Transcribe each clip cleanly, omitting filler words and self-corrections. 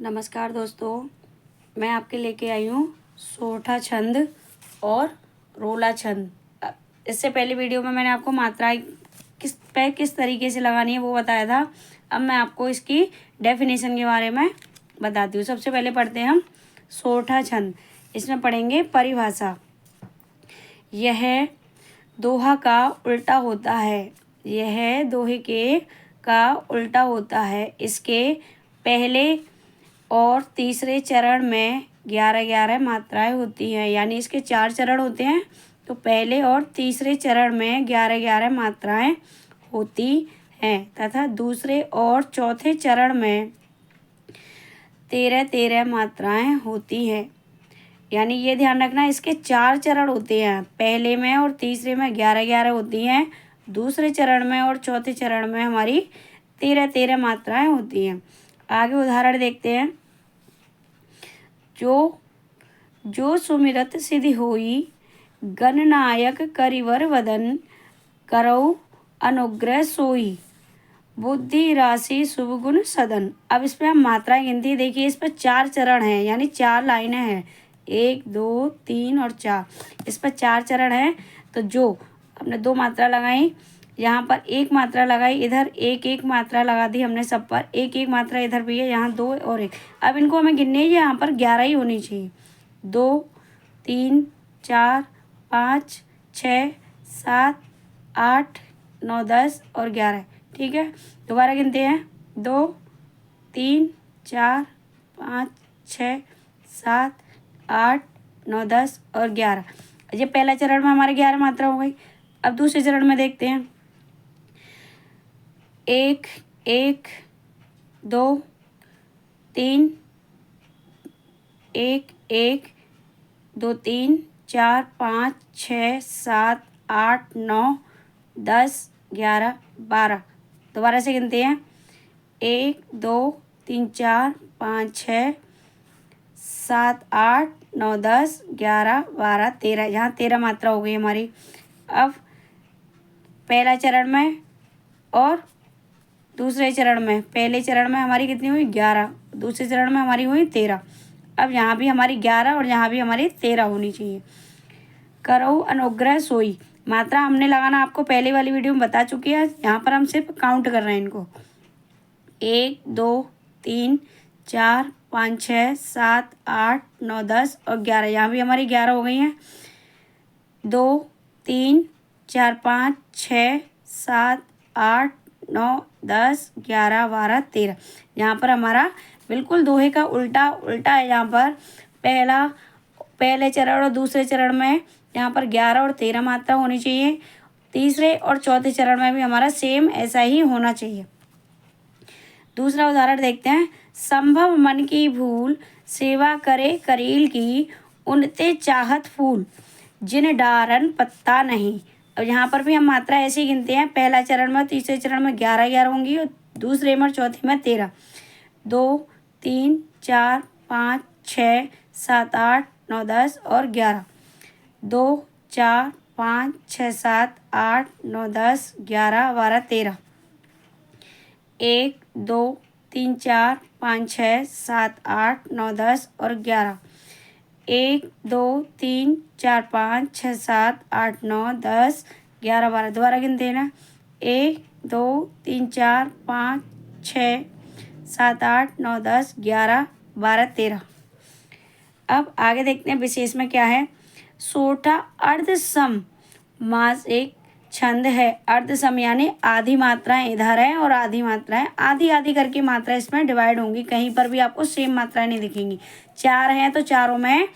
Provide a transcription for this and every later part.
नमस्कार दोस्तों, मैं आपके लेके आई हूँ सोठा छंद और रोला छंद। इससे पहले वीडियो में मैंने आपको मात्राएं किस तरीके से लगानी है वो बताया था। अब मैं आपको इसकी डेफिनेशन के बारे में बताती हूँ। सबसे पहले पढ़ते हैं हम सोठा छंद। इसमें पढ़ेंगे परिभाषा। यह दोहा का उल्टा होता है। यह दोहे का उल्टा होता है। इसके पहले और तीसरे चरण में 11 मात्राएं होती हैं। यानी इसके 4 चरण होते हैं, तो पहले और तीसरे चरण में 11 मात्राएं होती हैं तथा दूसरे और चौथे चरण में 13 मात्राएं होती हैं। यानी ये ध्यान रखना, इसके 4 चरण होते हैं। पहले में और तीसरे में 11 होती हैं, दूसरे चरण में और चौथे चरण में हमारी 13 मात्राएं होती हैं। आगे उदाहरण देखते हैं। जो सुमिरत सिद्धि होई, गणनायक करिवर वदन, करौ अनुग्रह सोई, बुद्धि राशि शुभ गुण सदन। अब इस पर हम मात्राएं गिनती है। देखिए, इस पर 4 चरण हैं, यानी 4 लाइनें हैं। 1 2 3 और 4। इस पर 4 चरण हैं। तो जो हमने 2 मात्रा लगाई, यहाँ पर 1 मात्रा लगाई, इधर 1 मात्रा लगा दी हमने सब पर। 1 मात्रा इधर भी है, यहाँ 2 और 1। अब इनको हमें गिनने ही, यहाँ पर 11 ही होनी चाहिए। 2 3 4 5 6 7 8 9 10 और 11। ठीक है, दोबारा गिनते हैं। 2 3 4 5 6 7 8 9 10 और 11। ये पहला चरण में हमारे 11 मात्रा हो गई। अब दूसरे चरण में देखते हैं। 1 1 2 3 1 1 2 3 4 5 6 7 8 9 10 11 12। दोबारा से गिनते हैं। 1 2 3 4 5 6 7 8 9 10 11 12 13। यहाँ 13 मात्रा हो गई हमारी। अब पहला चरण में और दूसरे चरण में, पहले चरण में हमारी कितनी हुई? 11। दूसरे चरण में हमारी हुई 13। अब यहाँ भी हमारी 11 और यहाँ भी हमारी 13 होनी चाहिए। करौ अनुग्रह सोई, मात्रा हमने लगाना आपको पहले वाली वीडियो में बता चुकी है। यहाँ पर हम सिर्फ काउंट कर रहे हैं इनको। 1 2 3 4 5 6 7 8 9 10 और 11। यहाँ भी हमारी 11 हो गई हैं। 2 3 4 5 6 7 8 9 10 11 12 13। यहाँ पर हमारा बिल्कुल दोहे का उल्टा है। यहाँ पर पहले चरण और दूसरे चरण में यहाँ पर 11 और 13 मात्रा होनी चाहिए। तीसरे और चौथे चरण में भी हमारा सेम ऐसा ही होना चाहिए। दूसरा उदाहरण देखते हैं। संभव मन की भूल, सेवा करे करील की, उनते चाहत फूल, जिन डारन पत्ता नहीं। अब यहाँ पर भी हम मात्रा ऐसे ही गिनते हैं। पहला चरण में, तीसरे चरण में 11 होंगी और दूसरे में और चौथे में 13। 2 3 4 5 6 7 8 9 10 और 11। 2 4 5 6 7 8 9 10 11 12 13। 1 2 3 4 5 6 7 8 9 10 और 11। 1 2 3 4 5 6 7 8 9 10 11 12। दोबारा गिनते हैं ना। 1 2 3 4 5 6 7 8 9 10 11 12 13। अब आगे देखते हैं विशेष में क्या है। सोठा अर्धसम मासिक छंद है। अर्धसम यानी आधी मात्राएं इधर है और आधी मात्राएं आधी करके मात्रा इसमें डिवाइड होंगी। कहीं पर भी आपको सेम मात्राएं नहीं दिखेंगी। 4 हैं तो चारों में,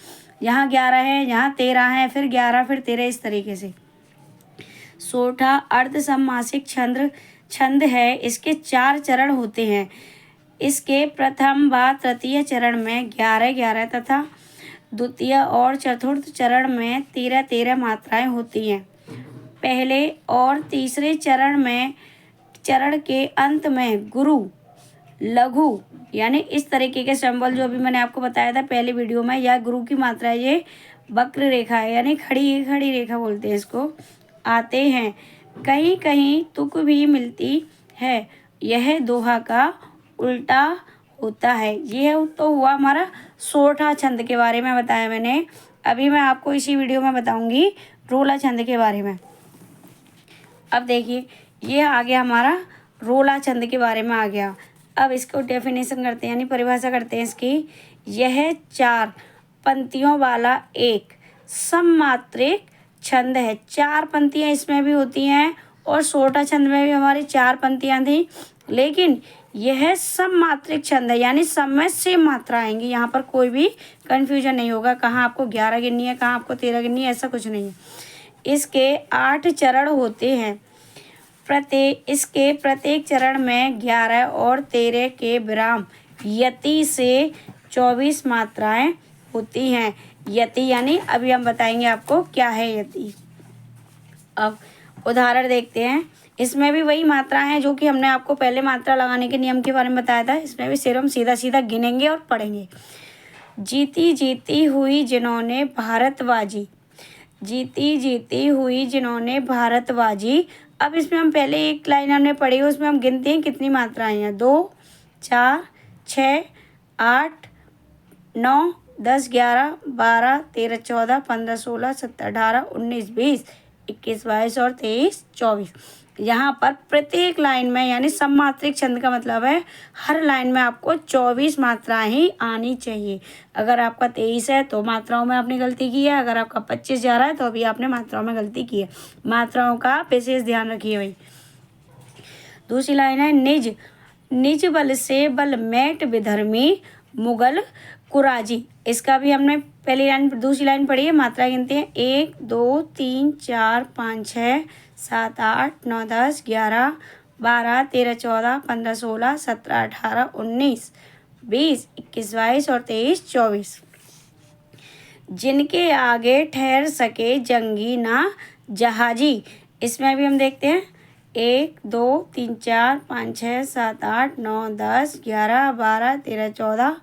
यहाँ 11 है, यहाँ 13 है, फिर 11 फिर 13, इस तरीके से। सोठा अर्धसम मासिक छंद है। इसके 4 चरण होते हैं। इसके प्रथम व तृतीय चरण में 11 तथा द्वितीय और चतुर्थ चरण में 13 मात्राएं होती हैं। पहले और तीसरे चरण के अंत में गुरु लघु यानी इस तरीके के सिंबल जो अभी मैंने आपको बताया था पहले वीडियो में, या गुरु की मात्रा है, ये वक्र रेखा है, यानी खड़ी रेखा बोलते हैं इसको, आते हैं। कहीं कहीं तुक भी मिलती है। यह दोहा का उल्टा होता है। ये तो हुआ हमारा सोठा छंद के बारे में बताया मैंने। अभी मैं आपको इसी वीडियो में बताऊंगी रोला छंद के बारे में। अब देखिए ये आ गया हमारा रोला छंद के बारे में आ गया। अब इसको डेफिनेशन करते हैं यानी परिभाषा करते हैं इसकी। यह 4 पंक्तियों वाला एक सममात्रिक छंद है। 4 पंक्तियाँ इसमें भी होती हैं और सोठा छंद में भी हमारी 4 पंक्तियाँ थी, लेकिन यह सममात्रिक छंद है यानी सब में सेम मात्रा आएंगी। यहाँ पर कोई भी कन्फ्यूजन नहीं होगा कहाँ आपको 11 गिननी है कहाँ आपको 13 गिननी है, ऐसा कुछ नहीं है। इसके 8 चरण होते हैं। इसके प्रत्येक चरण में 11 और 13 के विराम यति से 24 मात्राएं होती हैं। यति यानी अभी हम बताएंगे आपको क्या है यति। अब उदाहरण देखते हैं। इसमें भी वही मात्रा है जो कि हमने आपको पहले मात्रा लगाने के नियम के बारे में बताया था। इसमें भी सिर्फ हम सीधा सीधा गिनेंगे और पढ़ेंगे। जीती जीती हुई जिन्होंने भारत बाजी, जीती जीती हुई जिन्होंने भारत बाजी। अब इसमें हम पहले एक लाइन हमने पढ़ी, उसमें हम गिनते हैं कितनी मात्राएं हैं। 2 4 6 8 9 10 11 12 13 14 15 16 17 18 19 20 21 22 और 23 24। यहाँ पर प्रत्येक लाइन में यानी सममात्रिक छंद का मतलब है हर लाइन में आपको 24 मात्राएं ही आनी चाहिए। अगर आपका 23 है तो मात्राओं में आपने गलती की है, अगर आपका 25 जा रहा है तो अभी आपने मात्राओं में गलती की है। मात्राओं का विशेष ध्यान रखिए भाई। दूसरी लाइन है निज, निज बल से बल मेट विधर्मी मुगल कुराजी। इसका भी हमने पहली लाइन दूसरी लाइन पढ़ी है। मात्रा गिनते हैं 1 2 3 4 5 6 7 8 9 10 11 12 13 14 15 16 17 18 19 20 21 22 और 23 24। जिनके आगे ठहर सके जंगी ना जहाजी। इसमें भी हम देखते हैं 1 2 3 4 5 6 7 8 9 10 11 12 13 14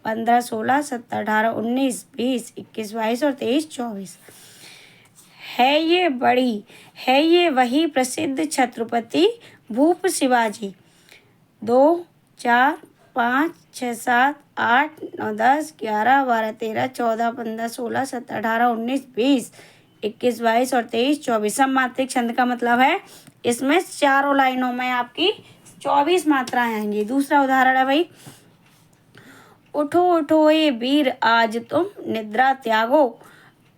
15 16 17 18 19 20 21 22 और 23 24। है ये वही प्रसिद्ध छत्रपति भूप शिवाजी। 2 4 5 6 7 8 9 10 11 12 13 14 15 16 17 18 19 20 21 22 और 23 24। सममात्रिक छंद का मतलब है इसमें चारों लाइनों में आपकी 24 मात्राएं आएंगी। दूसरा उदाहरण है भाई। उठो उठो ये वीर आज तुम निद्रा त्यागो,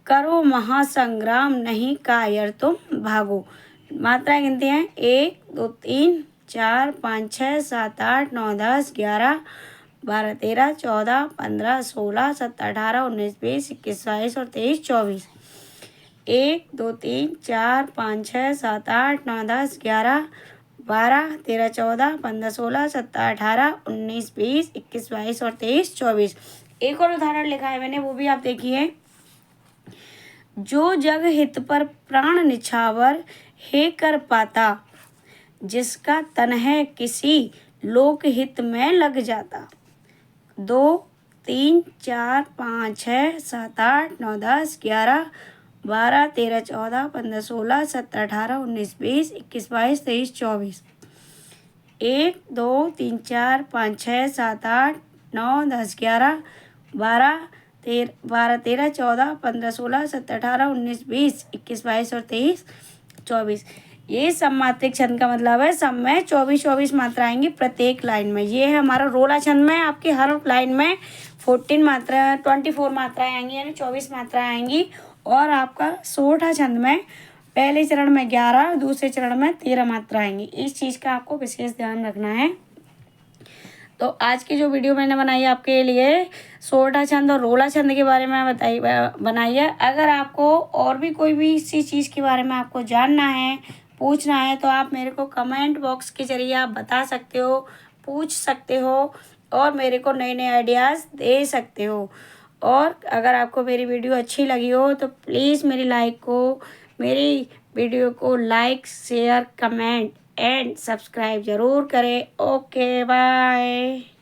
करो महासंग्राम नहीं कायर तुम भागो। मात्रा गिनते हैं 1 2 3 4 5 6 7 8 9 10 11 12 13 14 15 16 17 18 19 20 21 22 और 23 24। 1 2 3 4 5 6 7 8 9 10 11 12 13 14 15 16 17 18 19 20 21 22 और 23 24। एक और उदाहरण लिखा है मैंने, वो भी आप देखिए। जो जग हित पर प्राण निछावर हे कर पाता, जिसका तन है किसी लोक हित में लग जाता। 2 3 4 5 6 7 8 9 10 11 12 13 14 15 16 17 18 19 20 21 22 23 24। 1 2 3 4 5 6 7 8 9 10 11 12 13 14 15 16 17 18 19 20 21 22 और 23 24। ये सममात्रिक छंद का मतलब है सब में 24 मात्रा आएंगी प्रत्येक लाइन में। ये है हमारा रोला छंद में आपकी हर लाइन में 24 मात्राएं आएंगी यानी 24 मात्राएं आएंगी। और आपका सोठा छंद में पहले चरण में 11 दूसरे चरण में 13 मात्रा आएंगी। इस चीज़ का आपको विशेष ध्यान रखना है। तो आज की जो वीडियो मैंने बनाई है आपके लिए सोठा छंद और रोला छंद के बारे में बनाई है। अगर आपको और भी कोई भी इसी चीज़ के बारे में आपको जानना है पूछना है तो आप मेरे को कमेंट बॉक्स के जरिए आप बता सकते हो, पूछ सकते हो और मेरे को नए नए आइडियाज़ दे सकते हो। और अगर आपको मेरी वीडियो अच्छी लगी हो तो प्लीज़ मेरी वीडियो को like share comment and subscribe ज़रूर करें। Okay bye.